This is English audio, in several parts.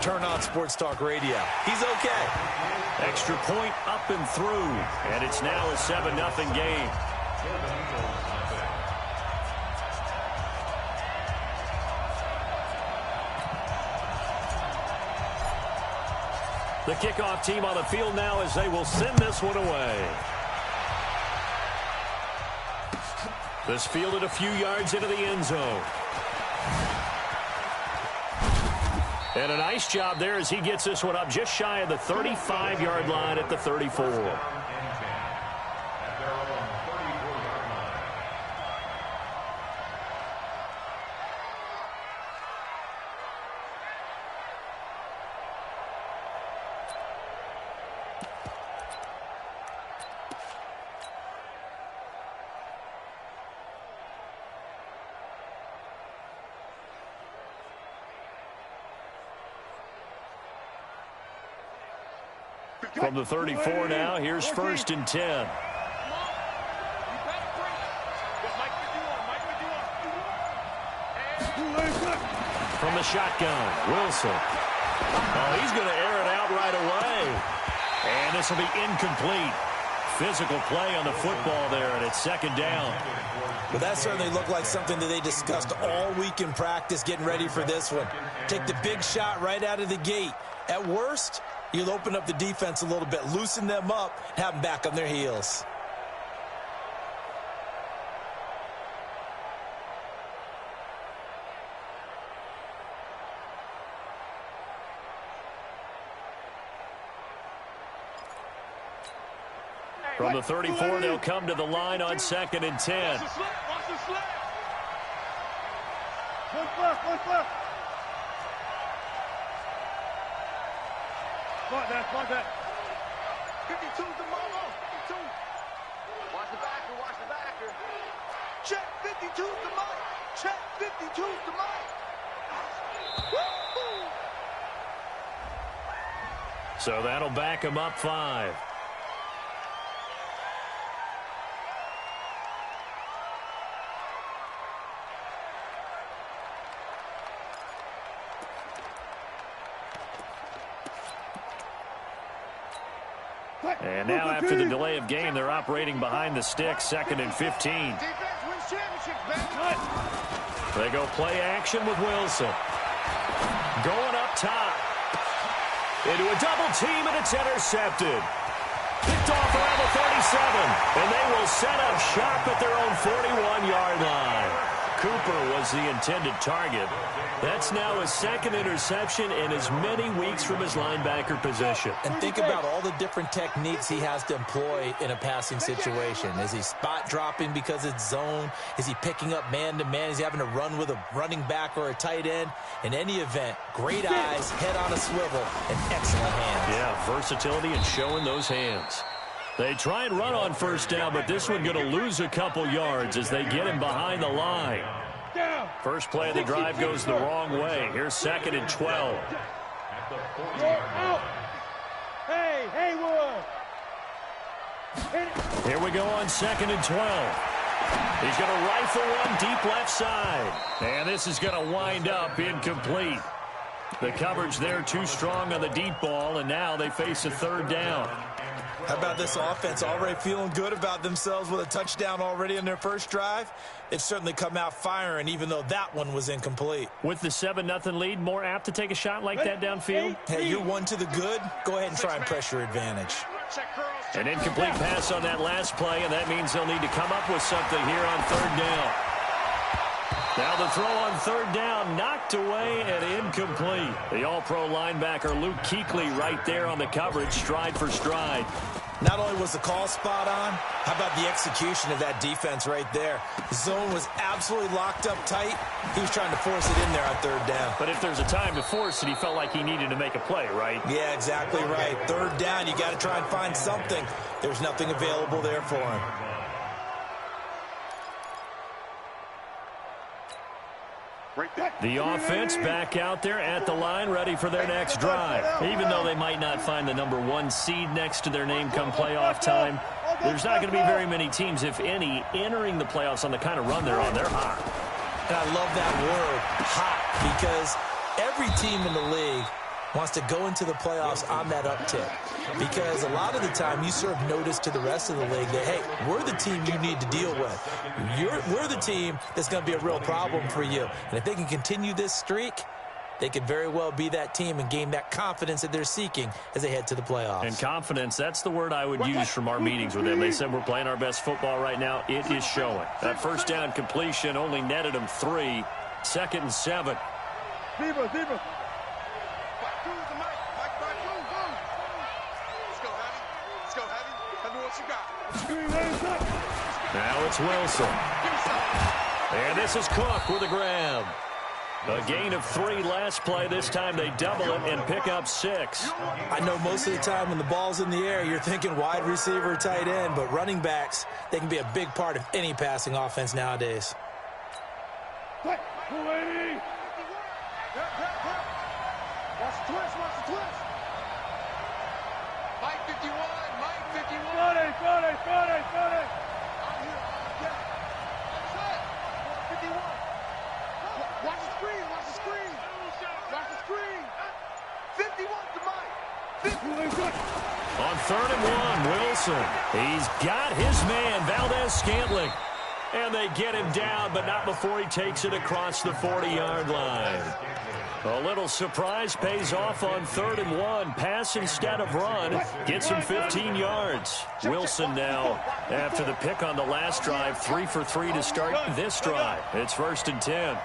turn on Sports Talk Radio. He's okay. Extra point up and through. And it's now a 7-0 game. The kickoff team on the field now as they will send this one away. This fielded a few yards into the end zone. And a nice job there as he gets this one up just shy of the 35-yard line at the 34. From the 34 now, here's 1st and 10. From the shotgun, Wilson. Oh, he's going to air it out right away. And this will be incomplete. Physical play on the football there, and it's 2nd down. Well, that certainly looked like something that they discussed all week in practice, getting ready for this one. Take the big shot right out of the gate. At worst, you'll open up the defense a little bit, loosen them up, have them back on their heels. From the 34, they'll come to the line on 2nd and 10. Watch that. 52 to Momo. 52. Watch the backer. Check 52 to Mike. Check 52 to Mike. So that'll back him up 5. And now after the delay of game, they're operating behind the sticks, 2nd and 15. They go play action with Wilson. Going up top. Into a double team, and it's intercepted. Picked off around the 37. And they will set up shop at their own 41-yard line. Cooper was the intended target. That's now his 2nd interception in as many weeks from his linebacker position. And think about all the different techniques he has to employ in a passing situation. Is he spot dropping because it's zone? Is he picking up man-to-man? Is he having to run with a running back or a tight end? In any event, great eyes, head on a swivel, and excellent hands. Yeah, versatility and showing those hands. They try and run on 1st down, but this one going to lose a couple yards as they get him behind the line. First play of the drive goes the wrong way. Here's 2nd and 12. Hey, Wood. Here we go on 2nd and 12. He's going to rifle one deep left side. And this is going to wind up incomplete. The coverage there too strong on the deep ball, and now they face a 3rd down. How about this offense already feeling good about themselves with a touchdown already in their first drive? They've certainly come out firing, even though that one was incomplete. With the 7-0 lead, more apt to take a shot like that downfield? Hey, you're 1 to the good. Go ahead and try and press your advantage. An incomplete pass on that last play, and that means they'll need to come up with something here on 3rd down. Now the throw on 3rd down, knocked away and incomplete. The all-pro linebacker Luke Kuechly right there on the coverage, stride for stride. Not only was the call spot on, how about the execution of that defense right there? The zone was absolutely locked up tight. He was trying to force it in there on 3rd down. But if there's a time to force it, he felt like he needed to make a play, right? Yeah, exactly right. 3rd down, you got to try and find something. There's nothing available there for him. The offense back out there at the line, ready for their next drive. Even though they might not find the #1 seed next to their name come playoff time, there's not going to be very many teams, if any, entering the playoffs on the kind of run they're on. They're hot. And I love that word, hot, because every team in the league wants to go into the playoffs on that uptick. Because a lot of the time you serve notice to the rest of the league that, hey, we're the team you need to deal with. We're the team that's going to be a real problem for you. And if they can continue this streak, they could very well be that team and gain that confidence that they're seeking as they head to the playoffs. And confidence, that's the word I would use from our meetings with them. They said we're playing our best football right now. It is showing. That first down completion only netted them 3. 2nd and 7. Deeper. Now it's Wilson. And this is Cook with a grab. A gain of 3 last play. This time they double it and pick up 6. I know most of the time when the ball's in the air, you're thinking wide receiver, tight end, but running backs, they can be a big part of any passing offense nowadays. Watch the twist. Mike 51. Got it. I'm here. Yeah. That's it. 51. Watch the screen. 51 to Mike. On 3rd and 1, Wilson. He's got his man, Valdez-Scantling. And they get him down, but not before he takes it across the 40-yard line. A little surprise pays off on 3rd and 1. Pass instead of run. Gets him 15 yards. Wilson now, after the pick on the last drive, 3 for 3 to start this drive. It's 1st and 10.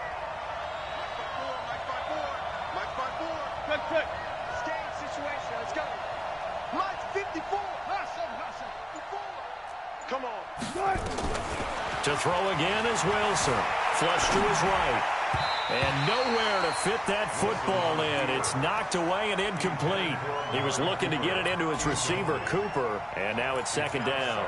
Come on. To throw again is Wilson. Flush to his right. And nowhere to fit that football in. It's knocked away and incomplete. He was looking to get it into his receiver, Cooper, and now it's 2nd down.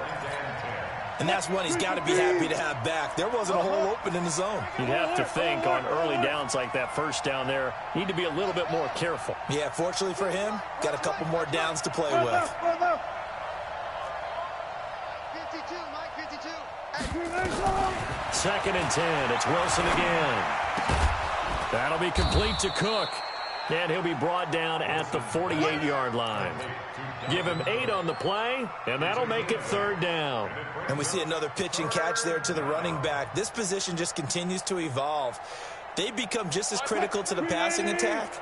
And that's one he's got to be happy to have back. There wasn't a hole open in the zone. You'd have to think on early downs like that first down there, need to be a little bit more careful. Yeah, fortunately for him, got a couple more downs to play with. 52, Mike 52. 2nd and 10. It's Wilson again. That'll be complete to Cook. And he'll be brought down at the 48-yard line. Give him 8 on the play, and that'll make it 3rd down. And we see another pitch and catch there to the running back. This position just continues to evolve. They become just as critical to the passing attack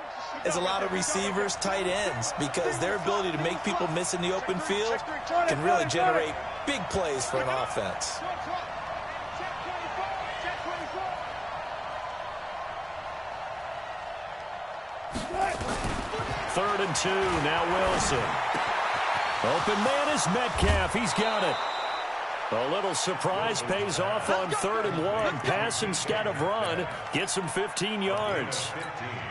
as a lot of receivers, tight ends, because their ability to make people miss in the open field can really generate big plays for an offense. Third and 2, now Wilson. Open man is Metcalf. He's got it. A little surprise pays off on 3rd and 1. Pass instead of run. Gets him 15 yards.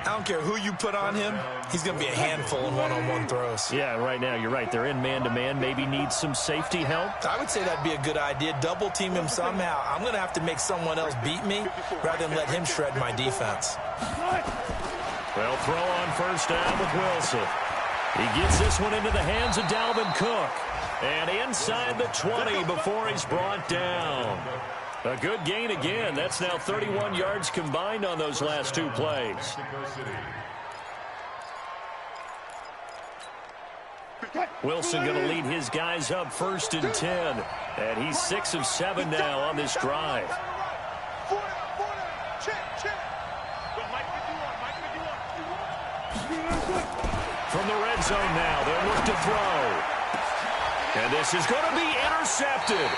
I don't care who you put on him. He's going to be a handful in one-on-one throws. Yeah, right now, you're right. They're in man-to-man. Maybe needs some safety help. I would say that'd be a good idea. Double team him somehow. I'm going to have to make someone else beat me rather than let him shred my defense. They'll throw on 1st down with Wilson. He gets this one into the hands of Dalvin Cook. And inside the 20 before he's brought down. A good gain again. That's now 31 yards combined on those last 2 plays. Wilson going to lead his guys up 1st and 10. And he's 6 of 7 now on this drive. From the red zone now, they'll look to throw. And this is going to be intercepted.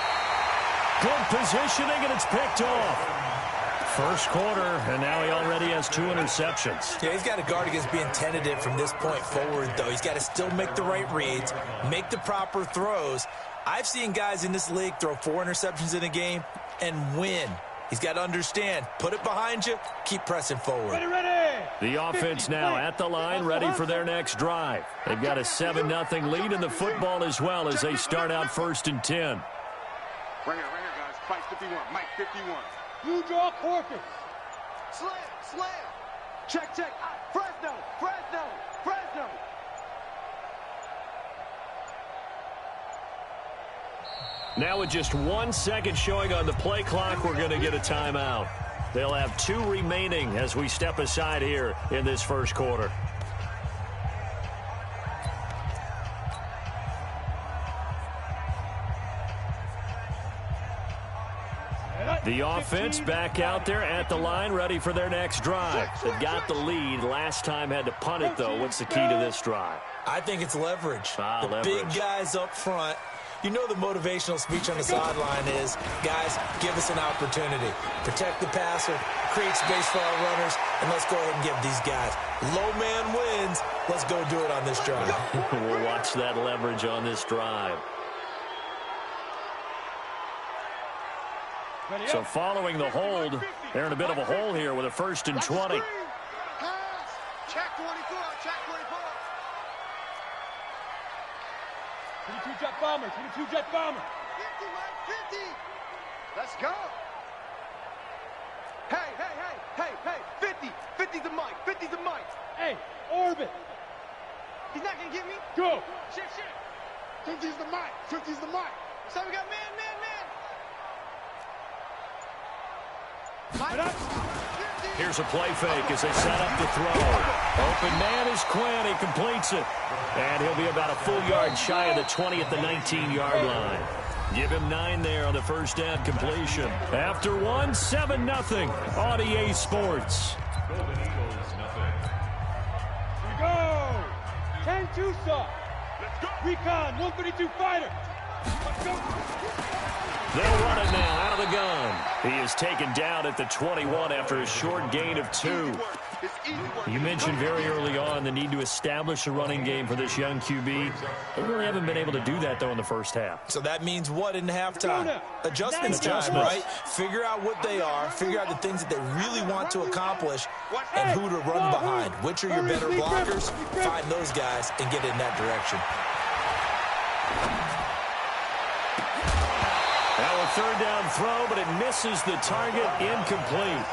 Good positioning, and it's picked off. First quarter, and now he already has 2 interceptions. Yeah, he's got to guard against being tentative from this point forward, though. He's got to still make the right reads, make the proper throws. I've seen guys in this league throw 4 interceptions in a game and win. He's got to understand, put it behind you, keep pressing forward. Ready. The offense now at the line, ready for their next drive. They've got a 7-0 lead in the football as well as they start out 1st and 10. Right here, guys. Fight 51. Mike 51. You draw Corpus. Slam. Check. Fresno. Now with just 1 second showing on the play clock, we're going to get a timeout. They'll have 2 remaining as we step aside here in this first quarter. The offense back out there at the line, ready for their next drive. They've got the lead. Last time had to punt it, though. What's the key to this drive? I think it's leverage. The leverage. Big guys up front. You know the motivational speech on the sideline is, guys, give us an opportunity. Protect the passer, create space for our runners, and let's go ahead and give these guys. Low man wins. Let's go do it on this drive. We'll watch that leverage on this drive. So following the hold, they're in a bit of a hole here with a 1st and 20. Check 24, check 24. 22 jet bomber, 22 jet bomber. 50, man, 50. Let's go. Hey, hey, hey, hey, hey, 50. 50's the mic, 50's the mic. Hey, orbit. He's not gonna get me. Go. Shit, shit. 50's the mic, 50's the mic. So we got man. Here's a play fake as they set up the throw. Open man is Quinn. He completes it. And he'll be about a full yard shy of the 20 at the 19-yard line. Give him 9 there on the first down completion. After 1, 7-0 on EA Sports. Here we go. 10 Tucson. Recon 132 fighter. Let's go. They'll run it now out of the gun. He is taken down at the 21 after a short gain of 2. You mentioned very early on the need to establish a running game for this young QB. They really haven't been able to do that, though, in the first half. So that means what in halftime? Adjustments time, right? Figure out what they are, figure out the things that they really want to accomplish, and who to run behind. Which are your better blockers? Find those guys and get in that direction. Now a 3rd down throw, but it misses the target, incomplete.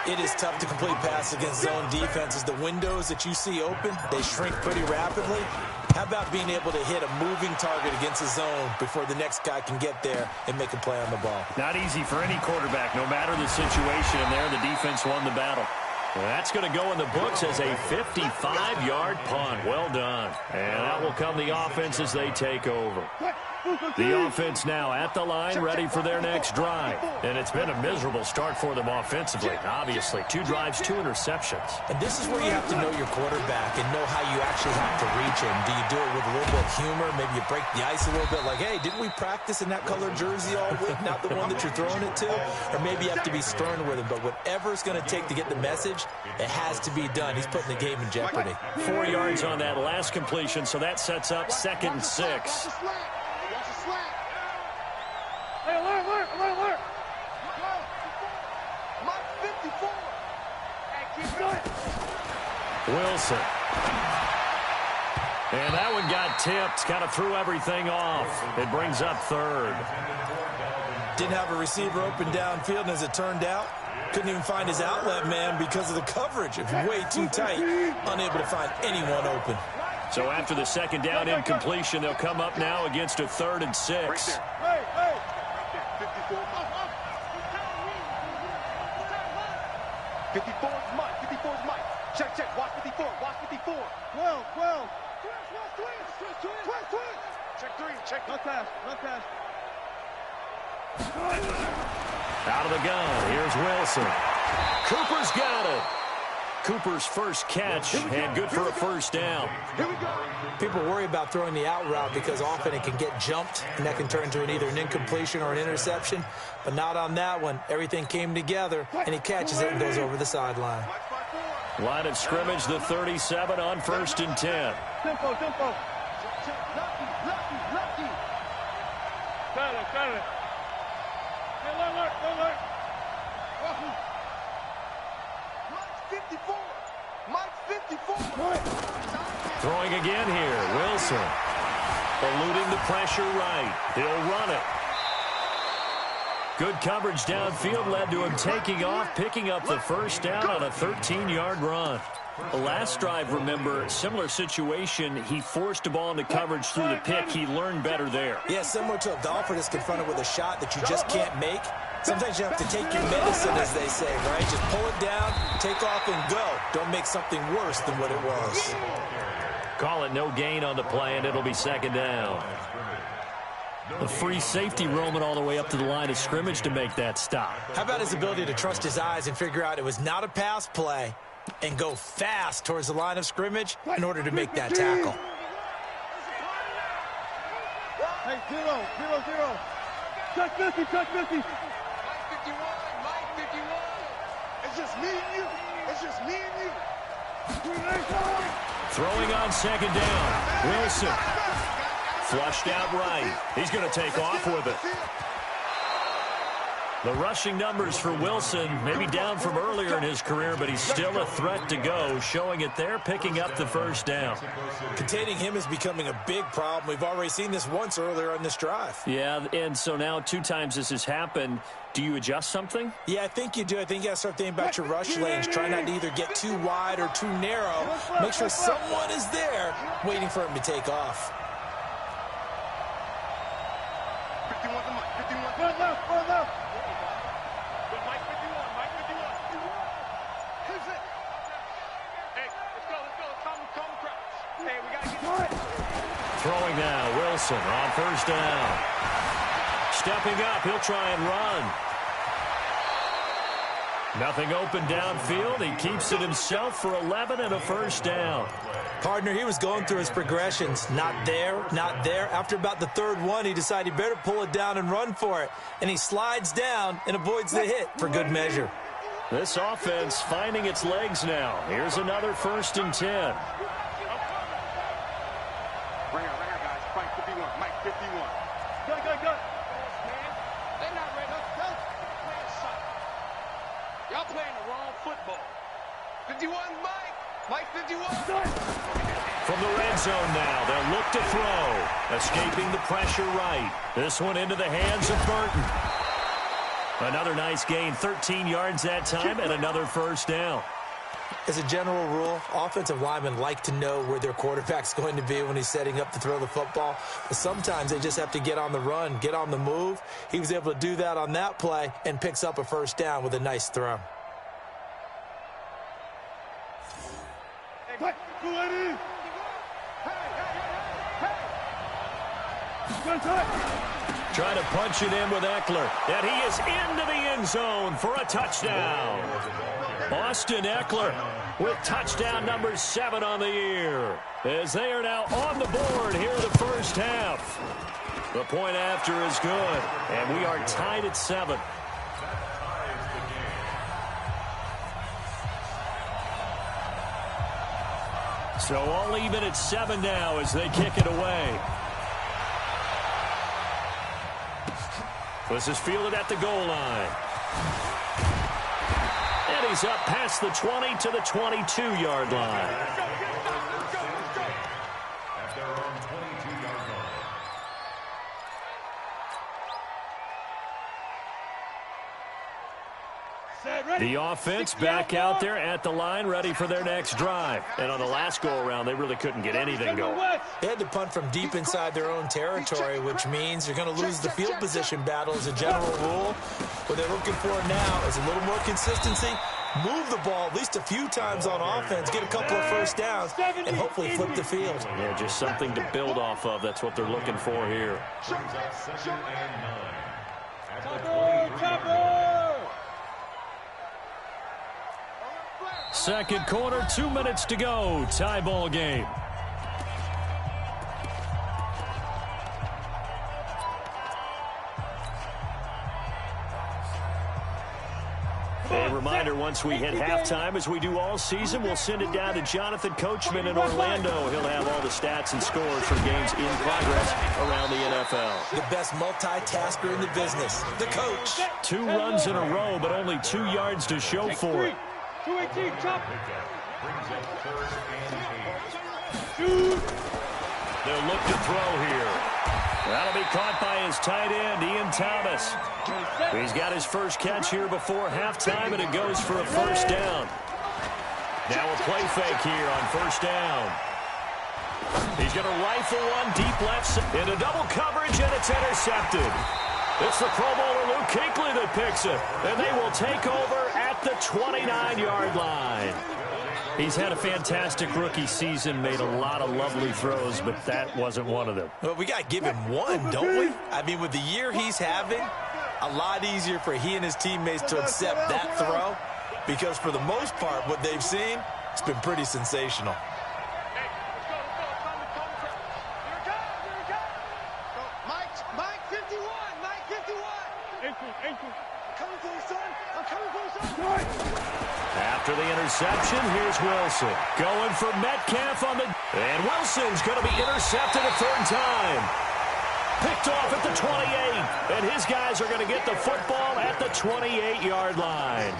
It is tough to complete pass against zone defenses. The windows that you see open, they shrink pretty rapidly. How about being able to hit a moving target against a zone before the next guy can get there and make a play on the ball? Not easy for any quarterback, no matter the situation. And there, the defense won the battle. Well, that's going to go in the books as a 55-yard punt. Well done. And that will come the offense as they take over. The offense now at the line, ready for their next drive. And it's been a miserable start for them offensively. Obviously, 2 drives, 2 interceptions. And this is where you have to know your quarterback and know how you actually have to reach him. Do you do it with a little bit of humor? Maybe you break the ice a little bit like, hey, didn't we practice in that colored jersey all week? Not the one that you're throwing it to? Or maybe you have to be stern with him. But whatever it's going to take to get the message, it has to be done. He's putting the game in jeopardy. 4 yards on that last completion, so that sets up 2nd and 6. Hey, alert. Mike 54. Hey, keep going. Wilson. And that one got tipped, kind of threw everything off. It brings up 3rd. Didn't have a receiver open downfield, and as it turned out, couldn't even find his outlet man because of the coverage. It's way too tight, unable to find anyone open. So after the 2nd down incompletion, they'll come up now against a 3rd and 6. Hey. 54's Mike. 54's Mike. Check. Watch 54. Watch 54. 12. Twin. Check 3. Check. Not pass. Out of the gun, here's Wilson. Cooper's got it. Cooper's first catch, and good for a 1st down. Here we go. People worry about throwing the out route because often it can get jumped, and that can turn into either an incompletion or an interception. But not on that one. Everything came together, and he catches it and goes over the sideline. Line of scrimmage, the 37 on 1st and 10. Tempo. Lucky. Got it. Hey, alert. Mike 54. Throwing again here, Wilson. Eluding the pressure right. He'll run it. Good coverage downfield led to him taking off, picking up the 1st down on a 13-yard run. The last drive, remember, similar situation. He forced a ball into coverage through the pick. He learned better there. Yeah, similar to a golfer that's confronted with a shot that you just can't make. Sometimes you have to take your medicine, as they say, right? Just pull it down, take off, and go. Don't make something worse than what it was. Call it no gain on the play, and it'll be 2nd down. The free safety roaming all the way up to the line of scrimmage to make that stop. How about his ability to trust his eyes and figure out it was not a pass play and go fast towards the line of scrimmage in order to make that tackle? Hey, 0-0-0. Touch 50, touch 50. Mike 51, Mike 51. It's just me and you. It's just me and you. Throwing on second down. Wilson. Flushed out right. He's going to take off with it. The rushing numbers for Wilson may be down from earlier in his career, but he's still a threat to go, showing it there, picking up the first down. Containing him is becoming a big problem. We've already seen this once earlier on this drive. Yeah, and so now 2 times this has happened. Do you adjust something? Yeah, I think you do. I think you got to start thinking about your rush lanes. Try not to either get too wide or too narrow. Make sure someone is there waiting for him to take off. 51 to Mike, 51 to Run left, run left. Mike 51, Mike 51. Who's it? Hey, let's go. Calm the crowd. Hey, we got to get Throwing now, Wilson on first down. Stepping up, he'll try and run. Nothing open downfield. He keeps it himself for 11 and a first down. Partner, he was going through his progressions. Not there, not there. After about the third one, he decided he better pull it down and run for it. And he slides down and avoids the hit for good measure. This offense finding its legs now. Here's another 1st and 10. Right here, guys. Mike 51, Mike 51. Go. They're not ready. Y'all playing the wrong football. 51, Mike 51. From the red zone now, they'll look to throw. Escaping the pressure right. This one into the hands of Burton. Another nice gain, 13 yards that time, and another first down. As a general rule, offensive linemen like to know where their quarterback's going to be when he's setting up to throw the football. But sometimes they just have to get on the run, get on the move. He was able to do that on that play and picks up a first down with a nice throw. Hey, go right in. Trying to punch it in with Eckler. And he is into the end zone for a touchdown. Austin Eckler with touchdown number 7 on the year. As they are now on the board here in the first half. The point after is good. And we are tied at 7. So all even at 7 now as they kick it away. This is fielded at the goal line. And he's up past the 20 to the 22-yard line. At their own 22-yard line. The offense back out there at the line, ready for their next drive. And on the last go-around, they really couldn't get anything going. They had to punt from deep inside their own territory, which means you're going to lose the field position battle as a general rule. What they're looking for now is a little more consistency, move the ball at least a few times on offense, get a couple of first downs, and hopefully flip the field. Yeah, just something to build off of. That's what they're looking for here. Brings up 2nd and 9. At the 23-yard Chopper! Second quarter, 2 minutes to go. Tie ball game. A reminder, once we hit halftime, as we do all season, we'll send it down to Jonathan Coachman in Orlando. He'll have all the stats and scores from games in progress around the NFL. The best multitasker in the business, the coach. 2 runs in a row, but only 2 yards to show for it. 218, chop. Brings up 3rd and 8. Shoot. They'll look to throw here. That'll be caught by his tight end, Ian Thomas. He's got his first catch here before halftime, and it goes for a first down. Now a play fake here on first down. He's going to rifle one deep left into double coverage, and it's intercepted. It's the Pro Bowler Luke Kuechly that picks it, and they will take over at the 29-yard line. He's had a fantastic rookie season, made a lot of lovely throws, but that wasn't one of them. Well, we got to give him one, don't we? I mean, with the year he's having, a lot easier for he and his teammates to accept that throw, because for the most part, what they've seen, it's been pretty sensational. Mike 51, Mike 51. Ankle. I'm coming for you, son. I'm coming for you, son. After the interception, here's Wilson. Going for Metcalf on the... And Wilson's going to be intercepted a third time. Picked off at the 28. And his guys are going to get the football at the 28-yard line.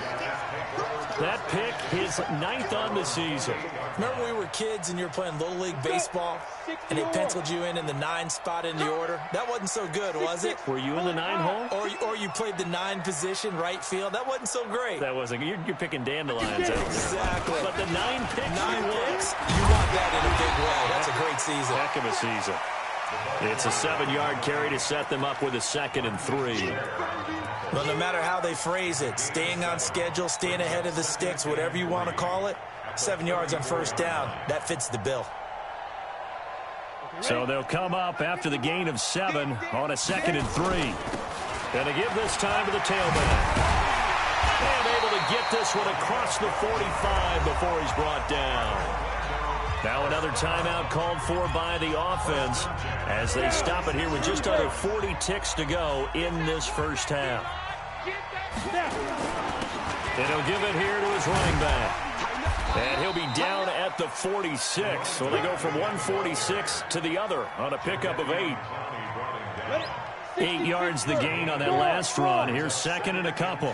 That pick, his 9th on the season. Remember when we were kids and you were playing Little League Baseball and they penciled you in the 9 spot in the order? That wasn't so good, was it? Were you in the 9 hole? Or you played the 9 position, right field? That wasn't so great. That wasn't. You're picking dandelions out there. Exactly. But the 9 picks, you want that in a big way. That's a great season. Heck of a season. It's a 7-yard carry to set them up with a 2nd and 3. Well, no matter how they phrase it, staying on schedule, staying ahead of the sticks, whatever you want to call it, 7 yards on first down, that fits the bill. So they'll come up after the gain of 7 on a 2nd and 3. And to give this time to the tailback. And able to get this one across the 45 before he's brought down. Now another timeout called for by the offense as they stop it here with just under 40 ticks to go in this first half. And he'll give it here to his running back. And he'll be down at the 46. So they go from 146 to the other on a pickup of 8. 8 yards the gain on that last run. Here's 2nd and a couple.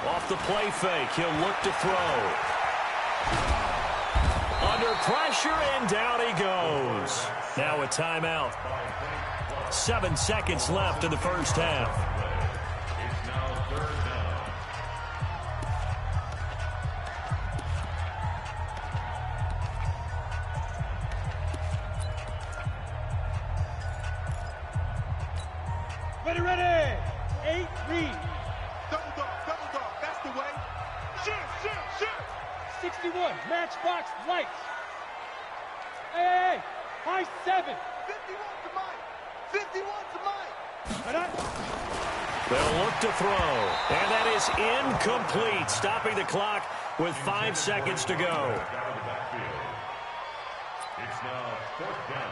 Off the play fake, he'll look to throw. Under pressure, and down he goes. Now a timeout. 7 seconds left in the first half. It's now 3rd down. Ready. 8 read. Double dog. That's the way. Shoot. 61, matchbox lights. Hey, high 7. 51 to Mike. 51 to Mike. They'll look to throw. And that is incomplete, stopping the clock with 5 seconds to go. Out of the backfield. It's now 4th down.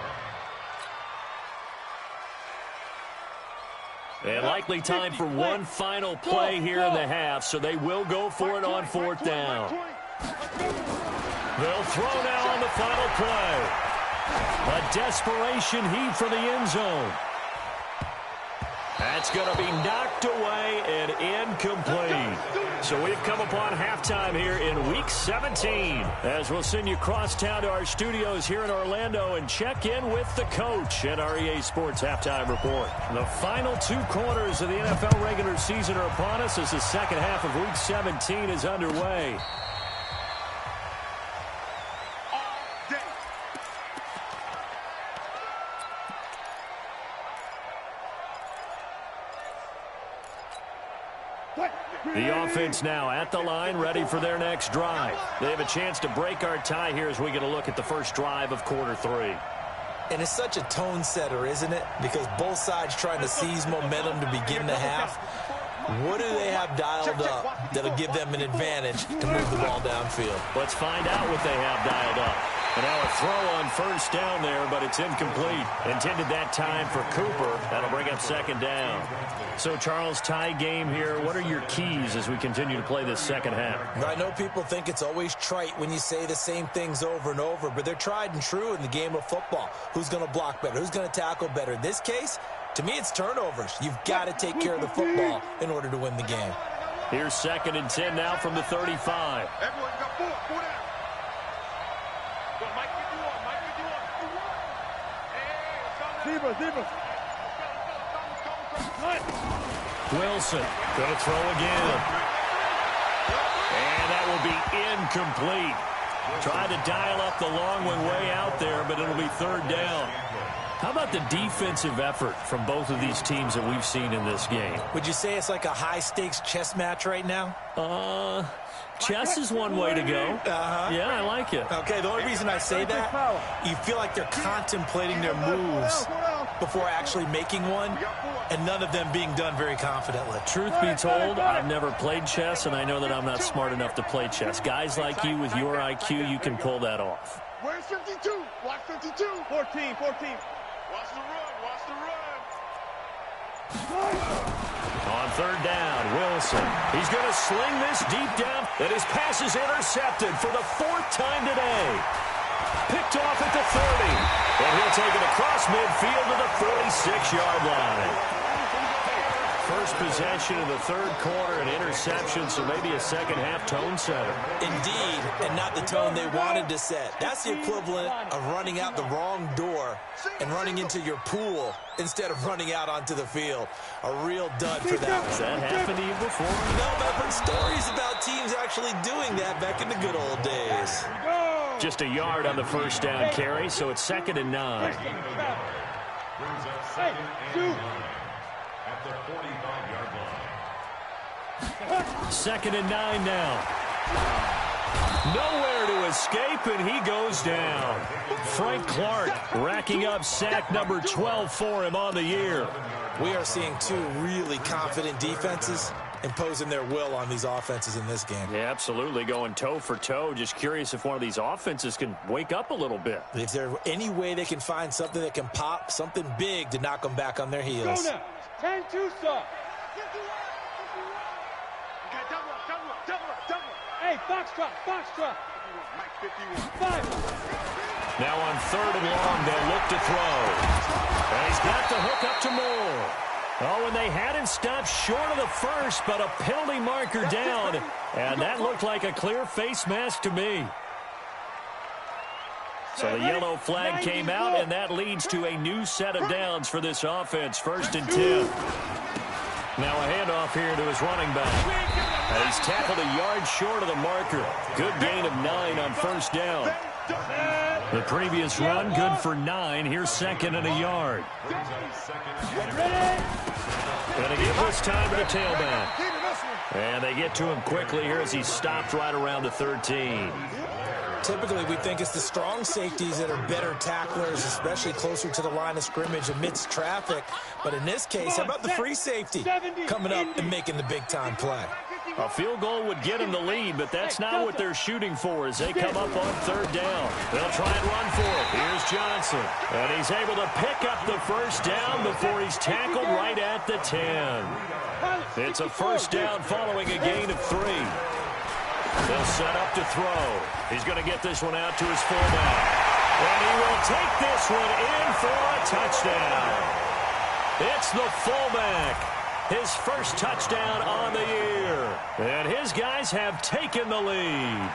And likely time for one final play here in the half, so they will go for it on 4th down. They'll throw now on the final play. A desperation heave for the end zone. That's going to be knocked away and incomplete. So we've come upon halftime here in Week 17. As we'll send you cross town to our studios here in Orlando and check in with the coach at our EA Sports Halftime Report. The final 2 quarters of the NFL regular season are upon us as the second half of Week 17 is underway. The offense now at the line, ready for their next drive. They have a chance to break our tie here as we get a look at the first drive of quarter 3. And it's such a tone setter, isn't it? Because both sides trying to seize momentum to begin the half. What do they have dialed up that'll give them an advantage to move the ball downfield? Let's find out what they have dialed up. And now a throw on first down there, but it's incomplete. Intended that time for Cooper. That'll bring up 2nd down. So, Charles, tie game here. What are your keys as we continue to play this second half? I know people think it's always trite when you say the same things over and over, but they're tried and true in the game of football. Who's going to block better? Who's going to tackle better? In this case, to me, it's turnovers. You've got to take care of the football in order to win the game. Here's 2nd and 10 now from the 35. Everyone got 4 down. Go, Mike 51. Zebra. Wilson going to throw again. And that will be incomplete. Tried to dial up the long one way out there, but it'll be 3rd down. How about the defensive effort from both of these teams that we've seen in this game? Would you say it's like a high-stakes chess match right now? Chess is one way to go. Yeah, I like it. Okay, the only reason I say that, you feel like they're contemplating their moves before actually making one, and none of them being done very confidently. Truth be told, I've never played chess, and I know that I'm not smart enough to play chess. Guys like you with your IQ, you can pull that off. Where's 52? Watch 52. 14, 14. Watch the run. Watch the run. On third down, Wilson. He's going to sling this deep down, and his pass is intercepted for the 4th time today. Picked off at the 30, and he'll take it across midfield to the 46-yard line. First possession of the third quarter, an interception, so maybe a second-half tone setter. Indeed, and not the tone they wanted to set. That's the equivalent of running out the wrong door and running into your pool instead of running out onto the field. A real dud for that. Has that happened to you before? No, but I've heard stories about teams actually doing that back in the good old days. Just a yard on the first down carry, so it's 2nd and 9. Brings up second and 9 at the 45-yard line. 2nd and 9 now. Nowhere to escape, and he goes down. Frank Clark racking up sack number 12 for him on the year. We are seeing two really confident defenses imposing their will on these offenses in this game. Yeah, absolutely, going toe for toe. Just curious if one of these offenses can wake up a little bit. Is there any way they can find something that can pop, something big to knock them back on their heels? Go now. 10-2, sir. Hey, foxtrot, foxtrot. Mike 51. 5. Now on 3rd and long, they'll look to throw. And he's got the hook up to Moore. Oh, and they had him stopped short of the first, but a penalty marker down. And that looked like a clear face mask to me. So the yellow flag came out, and that leads to a new set of downs for this offense. 1st and 10. Now a handoff here to his running back. And he's tackled a yard short of the marker. Good gain of 9 on 1st down. The previous run, good for 9. Here's 2nd and a yard. Going to give this time to the tailback. And they get to him quickly here as he's stopped right around the 13. Typically, we think it's the strong safeties that are better tacklers, especially closer to the line of scrimmage amidst traffic. But in this case, how about the free safety coming up and making the big-time play? A field goal would get him the lead, but that's not what they're shooting for as they come up on 3rd down. They'll try and run for it. Here's Johnson. And he's able to pick up the 1st down before he's tackled right at the 10. It's a 1st down following a gain of 3. They'll set up to throw. He's going to get this one out to his fullback. And he will take this one in for a touchdown. It's the fullback. His first touchdown on the year. And his guys have taken the lead.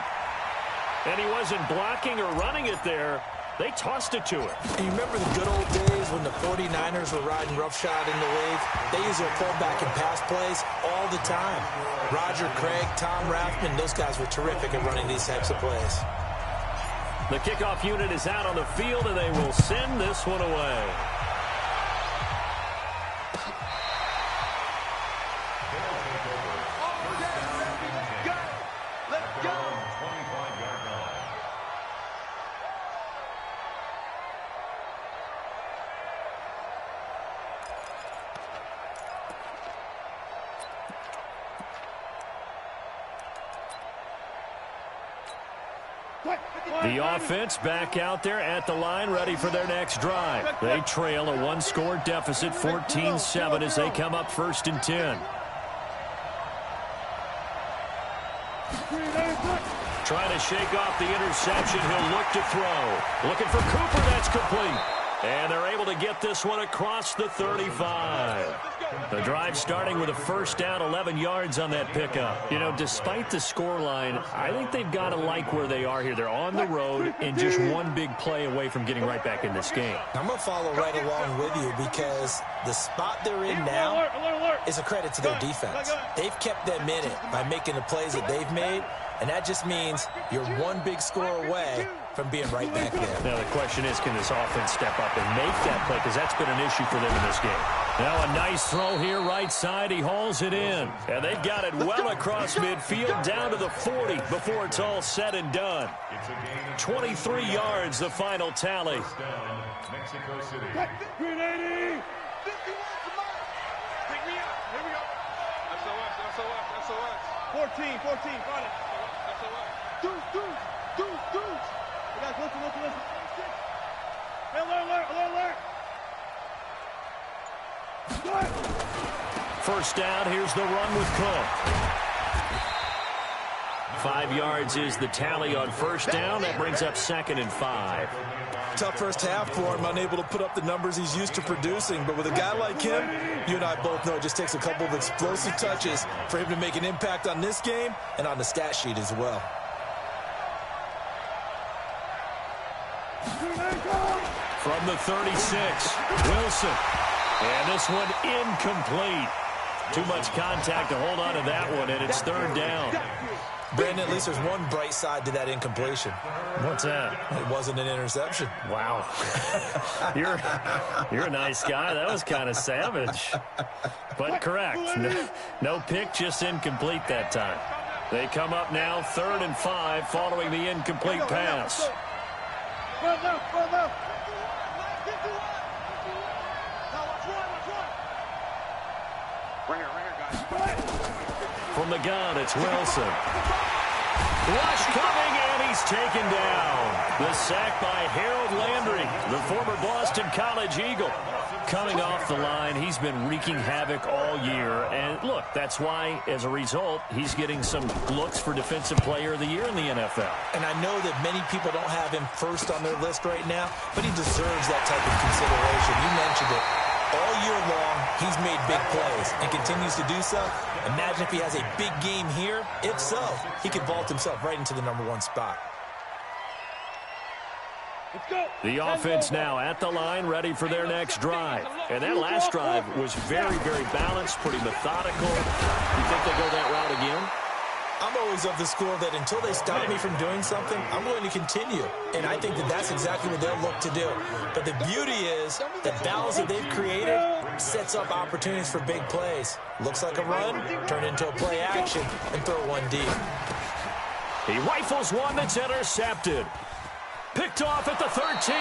And he wasn't blocking or running it there. They tossed it to him. And you remember the good old days when the 49ers were riding roughshod in the league? They used their fullback in pass plays all the time. Roger Craig, Tom Rathman, those guys were terrific at running these types of plays. The kickoff unit is out on the field, and they will send this one away. The offense back out there at the line, ready for their next drive. They trail a 1-score deficit, 14-7, as they come up 1st and 10. Trying to shake off the interception. He'll look to throw. Looking for Cooper. That's complete. And they're able to get this one across the 35. The drive starting with a 1st down, 11 yards on that pickup. You know, despite the scoreline, I think they've got to like where they are here. They're on the road and just one big play away from getting right back in this game. I'm going to follow right along with you because the spot they're in now is a credit to their defense. They've kept them in it by making the plays that they've made. And that just means you're one big score away from being right back there. Now the question is, can this offense step up and make that play? Because that's been an issue for them in this game. Now a nice throw here, right side. He hauls it in. And they've got it well across midfield down to the 40 before it's all said and done. 23 yards, the final tally. Mexico City. Green 80. 51 Kamala. Pick me up. Here we go. SOS. 14, got it. Deuce. You guys, listen. Hey, alert. First down, here's the run with Cook. 5 yards is the tally on first down. That brings up 2nd and 5. Tough first half for him, unable to put up the numbers he's used to producing. But with a guy like him, you and I both know it just takes a couple of explosive touches for him to make an impact on this game and on the stat sheet as well. From the 36, Wilson. And this one incomplete. Too much contact to hold on to that one, and it's 3rd down. Brandon, at least there's one bright side to that incompletion. What's that? It wasn't an interception. Wow. You're a nice guy. That was kind of savage. But correct. No pick, just incomplete that time. They come up now 3rd and 5 following the incomplete pass. From the gun, it's Wilson. Rush coming, and he's taken down. The sack by Harold Landry, the former Boston College Eagle. Coming off the line, he's been wreaking havoc all year. And look, that's why, as a result, he's getting some looks for Defensive Player of the Year in the NFL. And I know that many people don't have him first on their list right now, but he deserves that type of consideration. You mentioned it. All year long, he's made big plays and continues to do so. Imagine if he has a big game here. If so, he could vault himself right into the #1 spot. Let's go. The offense now at the line, ready for their next drive. And that last drive was very, very balanced, pretty methodical. You think they go that route again? I'm always of the school that until they stop me from doing something, I'm going to continue. And I think that that's exactly what they'll look to do. But the beauty is the balance that they've created sets up opportunities for big plays. Looks like a run, turn into a play action, and throw one deep. He rifles one that's intercepted. Picked off at the 13.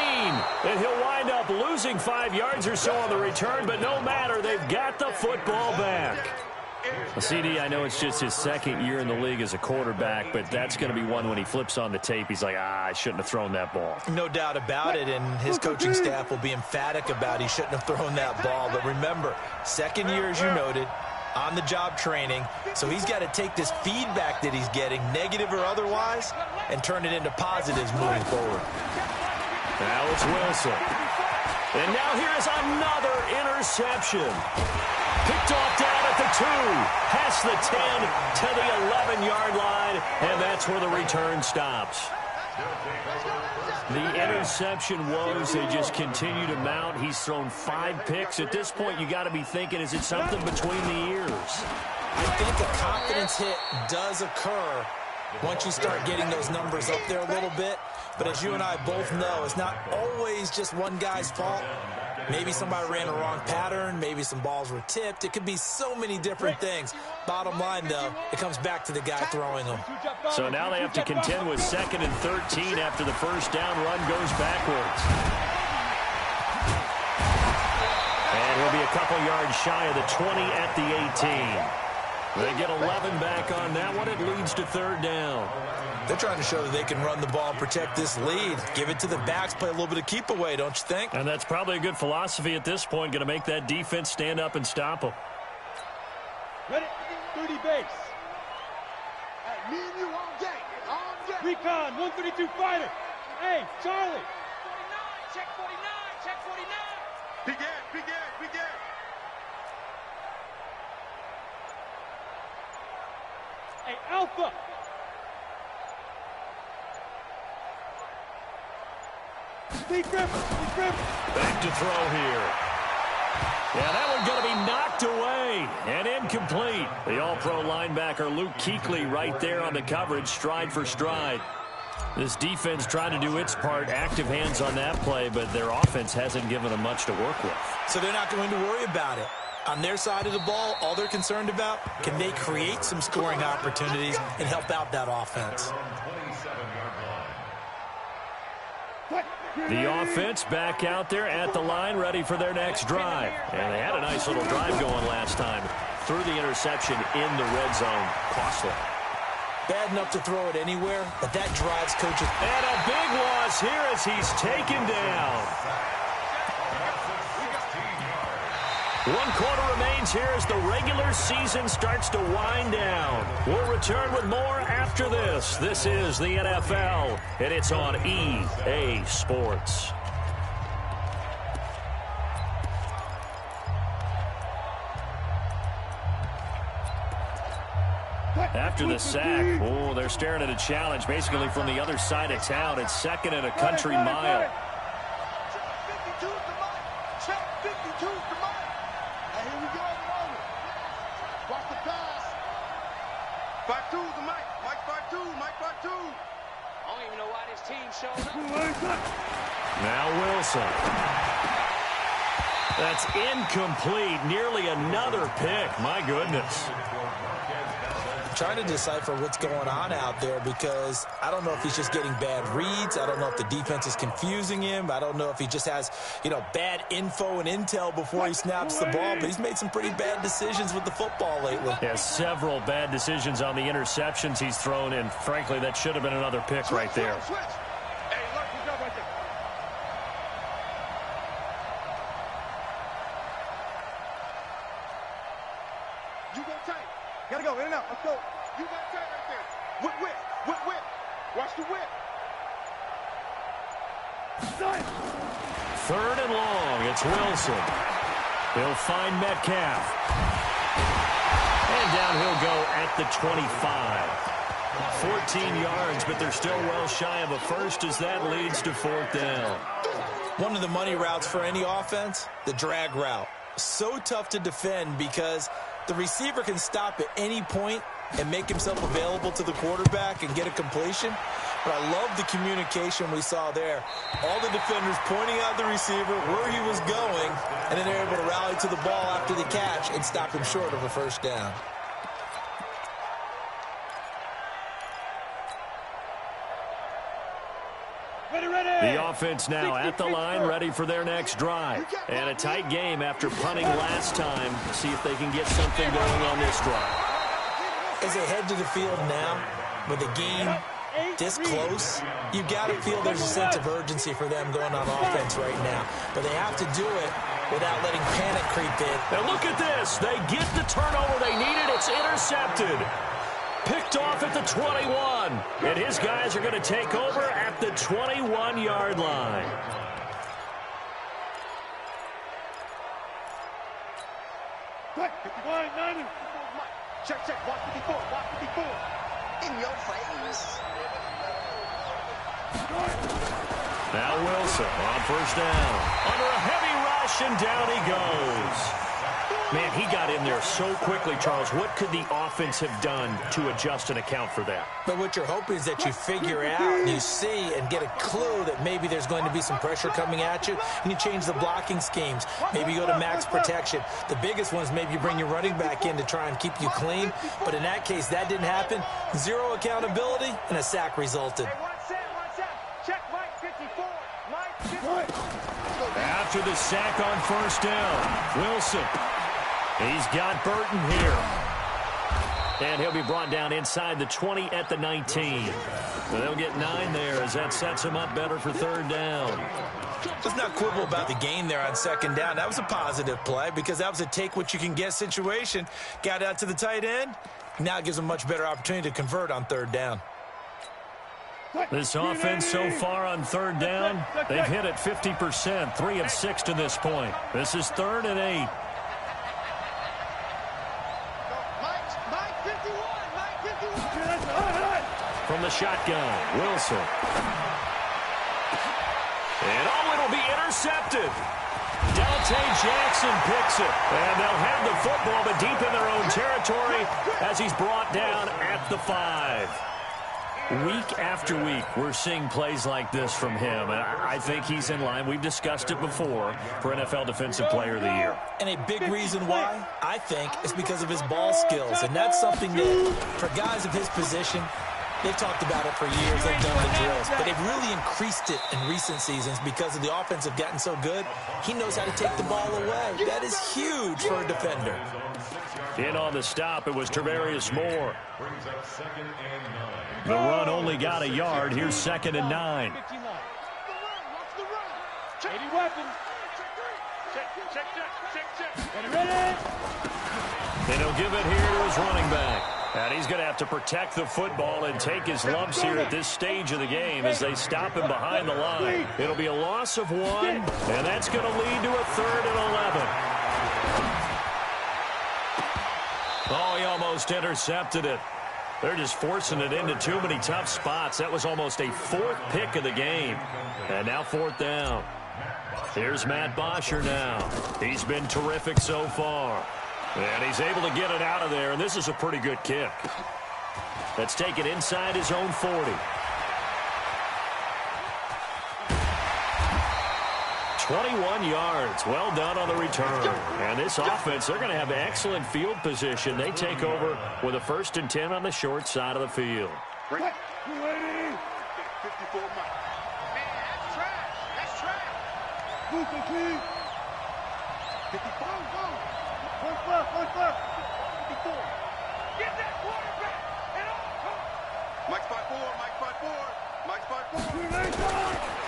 And he'll wind up losing 5 yards or so on the return, but no matter, they've got the football back. Well, CD, I know it's just his 2nd year in the league as a quarterback, but that's going to be one when he flips on the tape. He's like, I shouldn't have thrown that ball. No doubt about it, and his coaching staff will be emphatic about he shouldn't have thrown that ball. But remember, 2nd year, as you noted, on-the-job training, so he's got to take this feedback that he's getting, negative or otherwise, and turn it into positives moving forward. Now it's Wilson. And now here's another interception. Picked off down at the 2, past the 10 to the 11-yard line, and that's where the return stops. The interception woes, they just continue to mount. He's thrown 5 picks. At this point, you got to be thinking, is it something between the ears? I think a confidence hit does occur once you start getting those numbers up there a little bit. But as you and I both know, it's not always just one guy's fault. Maybe somebody ran a wrong pattern. Maybe some balls were tipped. It could be so many different things. Bottom line, though, it comes back to the guy throwing them. So now they have to contend with 2nd and 13 after the first down run goes backwards. And he'll be a couple yards shy of the 20 at the 18. They get 11 back on that one. It leads to 3rd down. They're trying to show that they can run the ball and protect this lead. Give it to the backs, play a little bit of keep away, don't you think? And that's probably a good philosophy at this point. Going to make that defense stand up and stop them. Ready? 30 base. Me and you all day. Recon, 132 fighter. Hey, Charlie. 49, check 49, check 49. Begin. Hey, Alpha. Steve Griffin. Back to throw here. Yeah, that one going to be knocked away and incomplete. The all-pro linebacker Luke Kuechly right there on the coverage, stride for stride. This defense trying to do its part, active hands on that play, but their offense hasn't given them much to work with. So they're not going to worry about it. On their side of the ball, all they're concerned about, can they create some scoring opportunities and help out that offense? The offense back out there at the line, ready for their next drive. And they had a nice little drive going last time. Threw the interception in the red zone. Costly. Bad enough to throw it anywhere, but that drives coaches. And a big loss here as he's taken down. 1 quarter remains here as the regular season starts to wind down. We'll return with more after this. This is the NFL, and it's on EA Sports. After the sack, oh, they're staring at a challenge basically from the other side of town. It's second and a country mile. Now Wilson. That's incomplete. Nearly another pick. My goodness. I'm trying to decipher what's going on out there because I don't know if he's just getting bad reads. I don't know if the defense is confusing him. I don't know if he just has, bad info and intel before he snaps the ball. But he's made some pretty bad decisions with the football lately. Yeah, several bad decisions on the interceptions he's thrown, and frankly, that should have been another pick right there. Gotta go, in and out, let's go. You got time right there. Whip. Watch the whip. Third and long, it's Wilson. He'll find Metcalf. And down he'll go at the 25. 14 yards, but they're still well shy of a first as that leads to 4th down. One of the money routes for any offense, the drag route. So tough to defend because the receiver can stop at any point and make himself available to the quarterback and get a completion. But I love the communication we saw there. All the defenders pointing out the receiver, where he was going, and then they're able to rally to the ball after the catch and stop him short of a first down. The offense now at the line, ready for their next drive. And a tight game after punting last time. See if they can get something going on this drive. As they head to the field now, with a game this close, you've got to feel there's a sense of urgency for them going on offense right now. But they have to do it without letting panic creep in. Now look at this. They get the turnover they needed. It's intercepted. Picked off at the 21. And his guys are going to take over at the 21-yard line. Check. Watch 54. In your face. Now Wilson on first down. Under a heavy rush, and down he goes. Man, he got in there so quickly, Charles. What could the offense have done to adjust and account for that? But what you're hoping is that you figure out and you see and get a clue that maybe there's going to be some pressure coming at you, and you change the blocking schemes. Maybe you go to max protection. The biggest one is maybe you bring your running back in to try and keep you clean. But in that case, that didn't happen. Zero accountability, and a sack resulted. Check Mike 54. Mike 54. After the sack on first down, Wilson. He's got Burton here. And he'll be brought down inside the 20 at the 19. They'll get 9 there as that sets him up better for third down. Let's not quibble about the gain there on second down. That was a positive play because that was a take-what-you-can-get situation. Got out to the tight end. Now it gives them a much better opportunity to convert on third down. This offense so far on third down, they've hit it 50%, 3 of 6 to this point. This is 3rd and 8. From the shotgun, Wilson. And it'll be intercepted. Dante Jackson picks it. And they'll have the football, but deep in their own territory as he's brought down at the 5. Week after week, we're seeing plays like this from him, and I think he's in line. We've discussed it before for NFL Defensive Player of the Year. And a big reason why, I think, is because of his ball skills, and that's something that, for guys of his position, they've talked about it for years. They've done the drills, but they've really increased it in recent seasons because of the offense have gotten so good. He knows how to take the ball away. That is huge for a defender. In on the stop, it was Tarvarius Moore. The run only got a yard. Here's 2nd and 9. 80 weapons. Ready? And he'll give it here to his running back. And he's going to have to protect the football and take his lumps here at this stage of the game as they stop him behind the line. It'll be a loss of 1, and that's going to lead to a 3rd and 11. Oh, he almost intercepted it. They're just forcing it into too many tough spots. That was almost a 4th pick of the game. And now 4th down. Here's Matt Bosher now. He's been terrific so far. And he's able to get it out of there, and this is a pretty good kick. Let's take it inside his own 40. 21 yards. Well done on the return. And this offense, they're going to have excellent field position. They take over with a 1st and 10 on the short side of the field. 54 Mike. Man, that's trash. That's trash. 54. First left. 54. Get that quarterback. Mike's 5-4.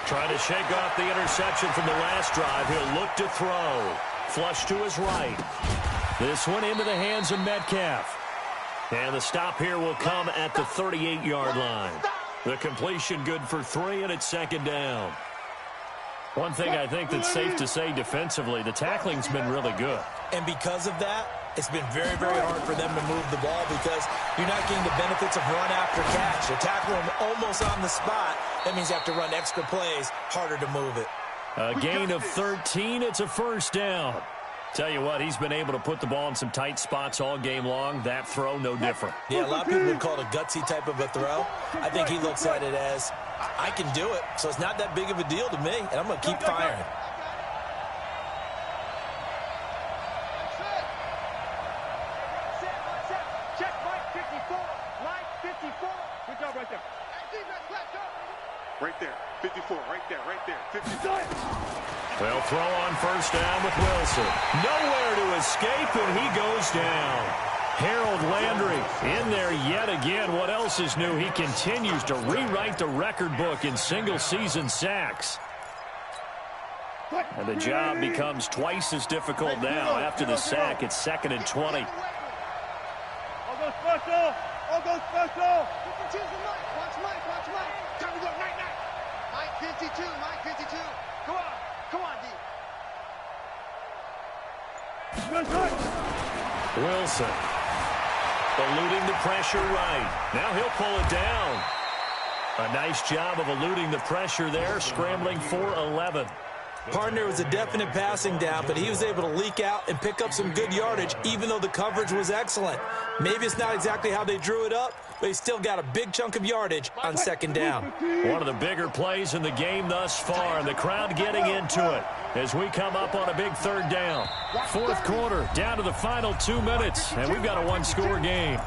Trying to shake off the interception from the last drive. He'll look to throw. Flush to his right. This one into the hands of Metcalf. And the stop here will come at the 38-yard line. The completion good for 3, and it's 2nd down. One thing I think that's safe to say defensively, the tackling's been really good. And because of that, it's been very, very hard for them to move the ball because you're not getting the benefits of run after catch. You're tackling them almost on the spot. That means you have to run extra plays, harder to move it. A gain of 13, it's a 1st down. Tell you what, he's been able to put the ball in some tight spots all game long. That throw, no different. Yeah, a lot of people would call it a gutsy type of a throw. I think he looks at it as, I can do it, so it's not that big of a deal to me, and I'm going to keep firing. Check Mike 54. Mike 54. Good job right there. Right there. 54. Right there. 54. They'll throw on 1st down with Wilson. Nowhere to escape, and he goes down. Harold Landry in there yet again. What else is new? He continues to rewrite the record book in single-season sacks. And the job becomes twice as difficult now. After the sack, it's 2nd and 20. I'll go special. 52's the Mike. Watch Mike. Time to go right now. Mike 52. Come on, D. Wilson eluding the pressure right. Now he'll pull it down. A nice job of eluding the pressure there, scrambling for 11. Partner was a definite passing down, but he was able to leak out and pick up some good yardage, even though the coverage was excellent. Maybe it's not exactly how they drew it up, but he still got a big chunk of yardage on 2nd down. One of the bigger plays in the game thus far, and the crowd getting into it as we come up on a big 3rd down. 4th quarter, down to the final 2 minutes, and we've got a 1-score game.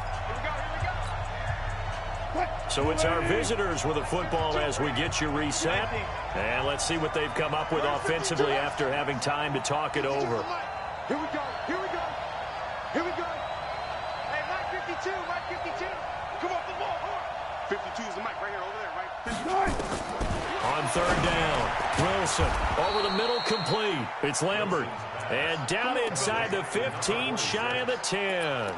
So it's our visitors with the football as we get you reset. And let's see what they've come up with offensively after having time to talk it over. Here we go. Hey, Mike 52. Come on, the ball. 52's the Mike right here, over there, right? 52. On 3rd down, Wilson over the middle, complete. It's Lambert. And down inside the 15, shy of the 10.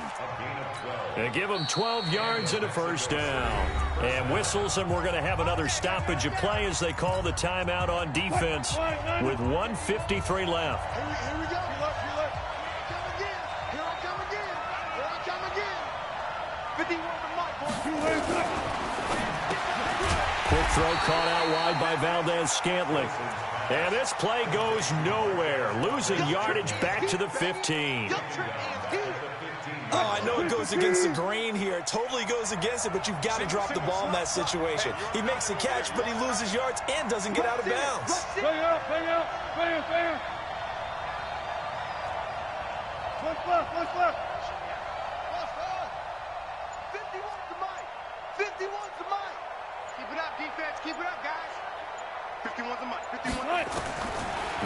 They give him 12 yards and a 1st down. And whistles, and we're going to have another stoppage of play as they call the timeout on defense with 1:53 left. Here we go. Here I come again. 51 to Mike. Quick Throw caught out wide by Valdes-Scantling. And this play goes nowhere. Losing yardage back to the 15. Oh, I know it goes against the grain here. It totally goes against it, but you've got to drop the ball in that situation. He makes the catch, but he loses yards and doesn't get out of bounds. Bring it up, bring it up, bring it, bring it. What's left, what's left? 51's the mic. 51's the mic. Keep it up, defense. Keep it up, guys. 51's the mic. 51's the mic.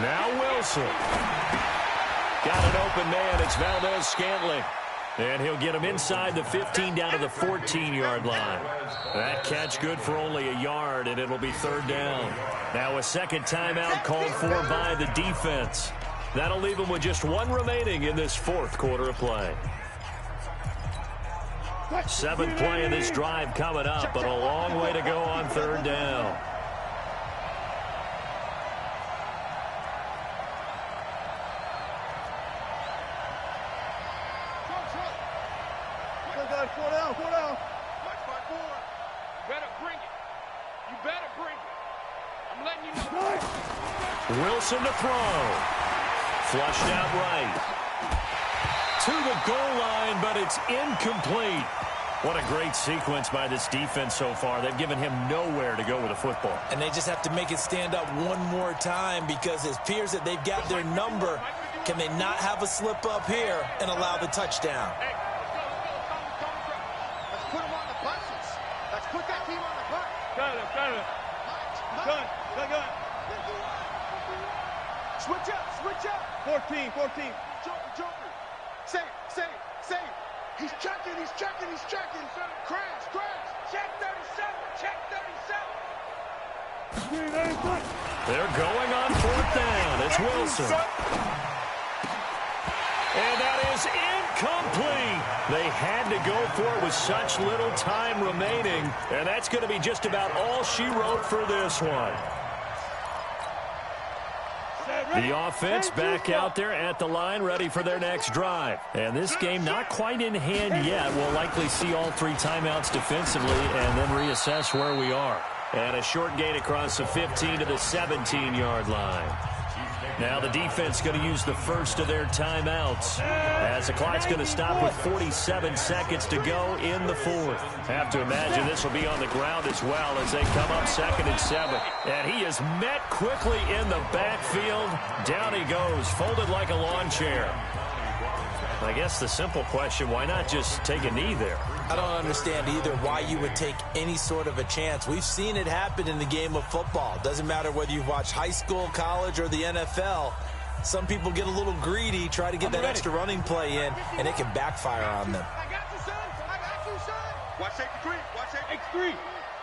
Now Wilson. Got an open man. It's Valdes-Scantling. And he'll get him inside the 15 down to the 14-yard line. That catch good for only a yard, and it'll be third down. Now a second timeout called for by the defense. That'll leave him with just one remaining in this fourth quarter of play. Seventh play of this drive coming up, but a long way to go on third down. Go down. Watch my board. Better bring it. You better bring it. I'm letting you know. Wilson to throw. Flushed out right. To the goal line, but it's incomplete. What a great sequence by this defense so far. They've given him nowhere to go with the football. And they just have to make it stand up one more time because it appears that they've got their number. Can they not have a slip up here and allow the touchdown? Let's put them on the buses. Let's put that team on the bus. Got it. Gun. Switch up. 14. Joker. Save. He's checking. Crash. Check 37. They're going on fourth down. It's Wilson. And that is incomplete. They had to go for it with such little time remaining. And that's going to be just about all she wrote for this one. The offense back out there at the line, ready for their next drive. And this game not quite in hand yet. We'll likely see all three timeouts defensively and then reassess where we are. And a short gain across the 15 to the 17-yard line. Now the defense going to use the first of their timeouts as the clock's going to stop with 47 seconds to go in the fourth. Have to imagine this will be on the ground as well as they come up 2nd and 7. And he is met quickly in the backfield. Down he goes, folded like a lawn chair. I guess the simple question, why not just take a knee there? I don't understand either why you would take any sort of a chance. We've seen it happen in the game of football. Doesn't matter whether you've watched high school, college, or the NFL. Some people get a little greedy, try to get that extra running play in, and it can backfire on them. I got you, son. Watch safety 3. X3.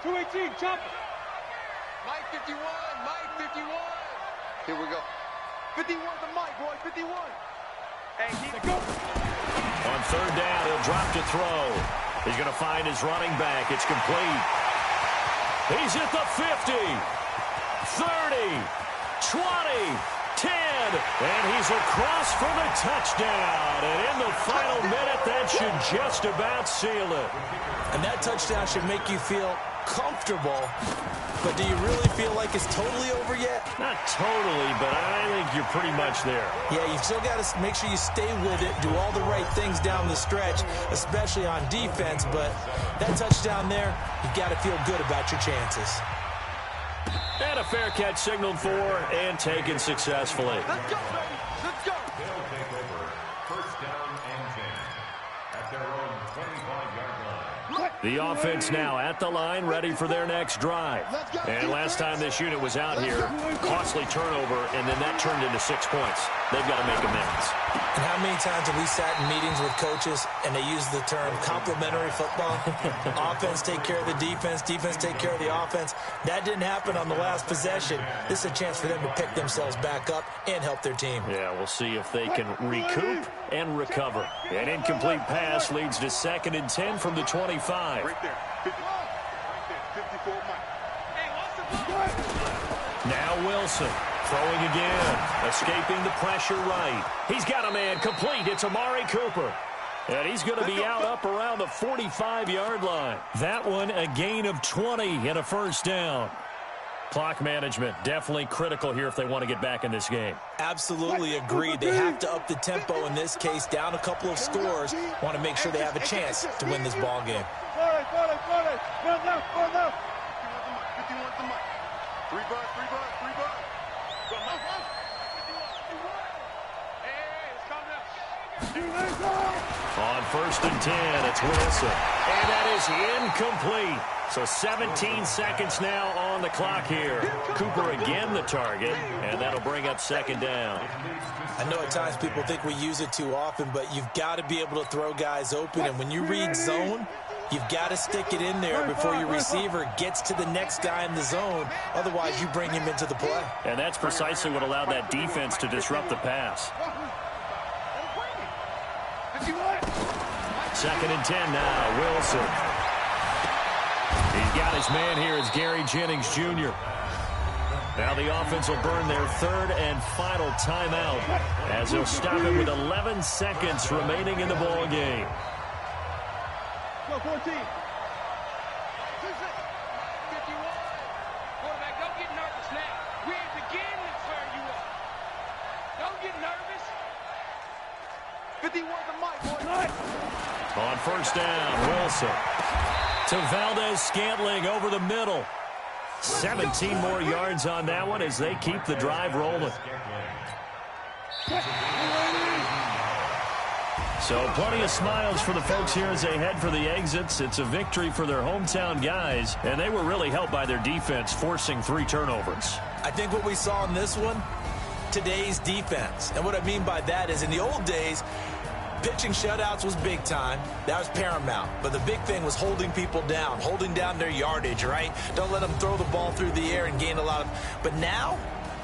218. Chopper. Mike 51. Here we go. 51's the mic, boy. 51. Hey, Go. On third down, he'll drop to throw. He's going to find his running back. It's complete. He's at the 50, 30, 20, 10, and he's across for the touchdown. And in the final minute, that should just about seal it. And that touchdown should make you feel comfortable. But do you really feel like it's totally over yet? Not totally, but I think you're pretty much there. Yeah, you've still got to make sure you stay with it, do all the right things down the stretch, especially on defense. But that touchdown there, you've got to feel good about your chances. And a fair catch signaled for and taken successfully. Let's go, baby. Let's go. They'll take over. First down and 10 at their own 25-yard line. The offense now at the line, ready for their next drive. And last time this unit was out here, costly turnover, and then that turned into 6 points. They've got to make amends. And how many times have we sat in meetings with coaches and they use the term complementary football? Offense take care of the defense, defense take care of the offense. That didn't happen on the last possession. This is a chance for them to pick themselves back up and help their team. Yeah, we'll see if they can recoup and recover. An incomplete pass leads to 2nd and 10 from the 25. Right there. 54 Mike. Hey, what's the ball? Now Wilson. Throwing again, escaping the pressure right. He's got a man complete. It's Amari Cooper. And he's going to be out up around the 45-yard line. That one a gain of 20 and a first down. Clock management definitely critical here if they want to get back in this game. Absolutely agreed. They have to up the tempo in this case, down a couple of scores. Want to make sure they have a chance to win this ball game. On 1st and 10, it's Wilson. And that is incomplete. So 17 seconds now on the clock here. Cooper again the target, and that'll bring up 2nd down. I know at times people think we use it too often, but you've got to be able to throw guys open. And when you read zone, you've got to stick it in there before your receiver gets to the next guy in the zone. Otherwise, you bring him into the play. And that's precisely what allowed that defense to disrupt the pass. 2nd and 10 now, Wilson. He's got his man here as Gary Jennings Jr. Now the offense will burn their 3rd and final timeout as they'll stop it with 11 seconds remaining in the ball game. Go 14. Quarterback, don't get nervous now. We're at the beginning of where you are. Don't get nervous. 51 the mic, boy. On 1st down, Wilson. To Valdez-Scantling over the middle. 17 more yards on that one as they keep the drive rolling. So plenty of smiles for the folks here as they head for the exits. It's a victory for their hometown guys, and they were really helped by their defense, forcing 3 turnovers. I think what we saw in this one, today's defense. And what I mean by that is in the old days, pitching shutouts was big time. That was paramount. But the big thing was holding people down, holding down their yardage, right? Don't let them throw the ball through the air and gain a lot of... But now,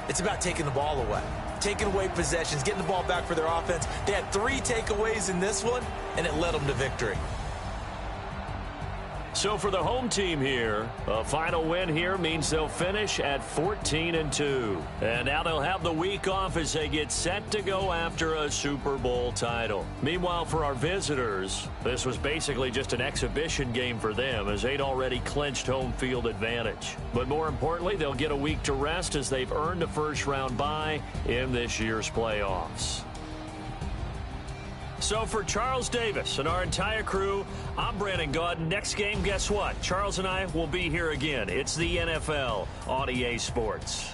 it's about taking the ball away. Taking away possessions, getting the ball back for their offense. They had 3 takeaways in this one, and it led them to victory. So for the home team here, a final win here means they'll finish at 14-2. And now they'll have the week off as they get set to go after a Super Bowl title. Meanwhile, for our visitors, this was basically just an exhibition game for them as they'd already clinched home field advantage. But more importantly, they'll get a week to rest as they've earned a first-round bye in this year's playoffs. So for Charles Davis and our entire crew, I'm Brandon Gaudin. Next game, guess what? Charles and I will be here again. It's the NFL on EA Sports.